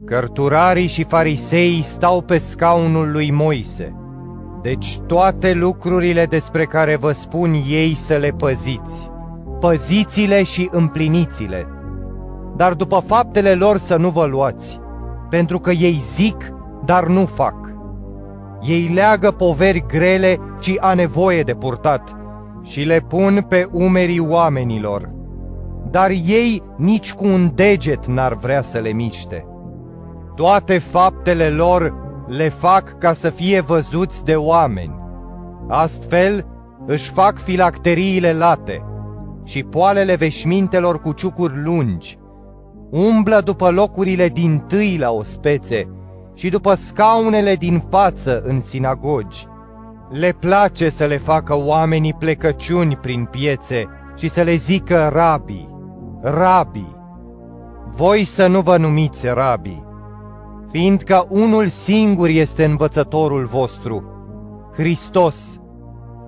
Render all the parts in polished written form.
Cărturarii și fariseii stau pe scaunul lui Moise. Deci toate lucrurile despre care vă spun ei să le păziți, păziți-le și împliniți-le. Dar după faptele lor să nu vă luați, pentru că ei zic, dar nu fac. Ei leagă poveri grele ci a nevoie de purtat și le pun pe umerii oamenilor, dar ei nici cu un deget n-ar vrea să le miște. Toate faptele lor le fac ca să fie văzuți de oameni. Astfel își fac filacteriile late și poalele veșmintelor cu ciucuri lungi, umblă după locurile dintâi la ospețe și după scaunele din față în sinagogi. Le place să le facă oamenii plecăciuni prin piețe și să le zică rabi, rabi. Voi să nu vă numiți rabi, fiindcă unul singur este învățătorul vostru, Hristos,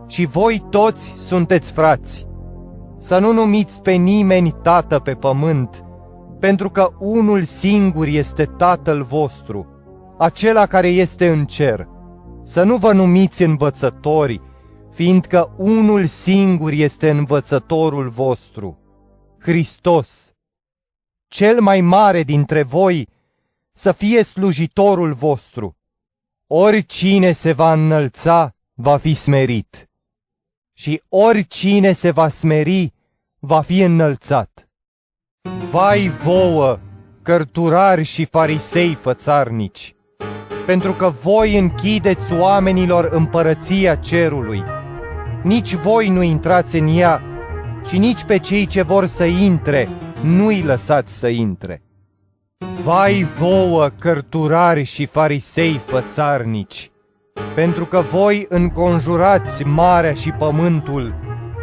și voi toți sunteți frați. Să nu numiți pe nimeni tată pe pământ, pentru că unul singur este Tatăl vostru, acela care este în cer. Să nu vă numiți învățători, fiindcă unul singur este învățătorul vostru, Hristos. Cel mai mare dintre voi să fie slujitorul vostru. Oricine se va înălța, va fi smerit, și oricine se va smeri, va fi înălțat. Vai vouă, cărturari și farisei fățarnici, pentru că voi închideți oamenilor împărăția cerului. Nici voi nu intrați în ea și nici pe cei ce vor să intre nu-i lăsați să intre. Vai vouă, cărturari și farisei fățarnici, pentru că voi înconjurați marea și pământul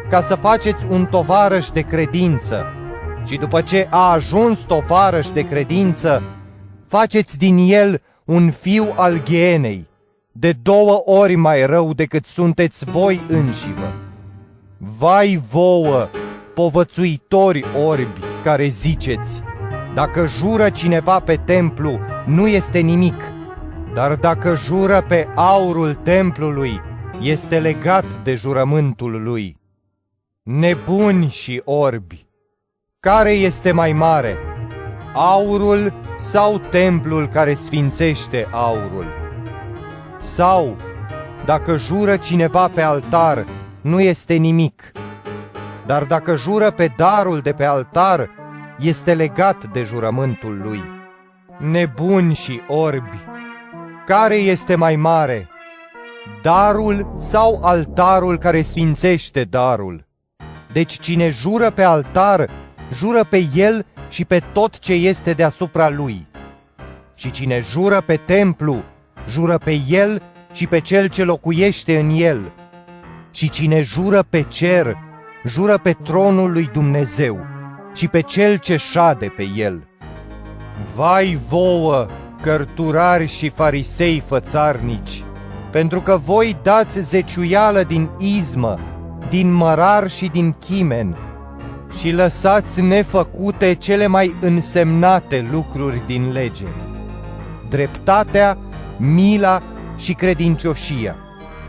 ca să faceți un tovarăș de credință și după ce a ajuns tovarăș de credință, faceți din el un fiu al ghienei, de 2 ori mai rău decât sunteți voi înșivă. Vai vouă, povățuitori orbi, care ziceți, dacă jură cineva pe templu, nu este nimic, dar dacă jură pe aurul templului, este legat de jurământul lui. Nebuni și orbi, care este mai mare, aurul sau templul care sfințește aurul? Sau, dacă jură cineva pe altar, nu este nimic, dar dacă jură pe darul de pe altar, este legat de jurământul lui. Nebuni și orbi, care este mai mare, darul sau altarul care sfințește darul? Deci cine jură pe altar, jură pe el și pe tot ce este deasupra lui. Și cine jură pe templu, jură pe el și pe cel ce locuiește în el. Și cine jură pe cer, jură pe tronul lui Dumnezeu și pe cel ce șade pe el. Vai vouă, cărturari și farisei fățarnici, pentru că voi dați zeciuială din izmă, din mărar și din chimen, și lăsați nefăcute cele mai însemnate lucruri din lege: dreptatea, mila și credincioșia.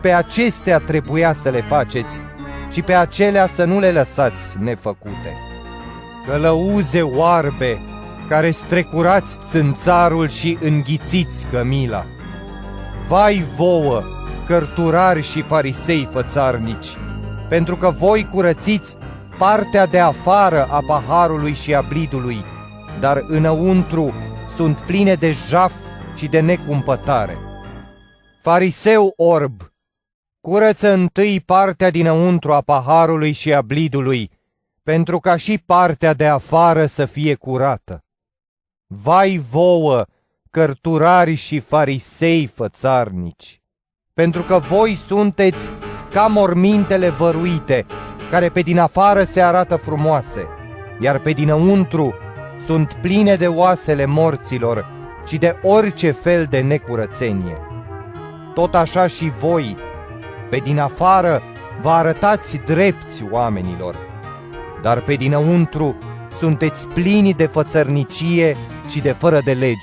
Pe acestea trebuia să le faceți și pe acelea să nu le lăsați nefăcute. Călăuze oarbe, care strecurați țânțarul și înghițiți cămila! Vai vouă, cărturari și farisei fățarnici, pentru că voi curățiți partea de afară a paharului și a blidului, dar înăuntru sunt pline de jaf și de necumpătare. Fariseu orb, curăță întâi partea dinăuntru a paharului și a blidului, pentru ca și partea de afară să fie curată. Vai vouă, cărturari și farisei fățarnici, pentru că voi sunteți ca mormintele văruite, care pe din afară se arată frumoase, iar pe dinăuntru sunt pline de oasele morților și de orice fel de necurățenie. Tot așa și voi, pe din afară, vă arătați drepți oamenilor, dar pe dinăuntru sunteți plini de fățărnicie și de fără de lege.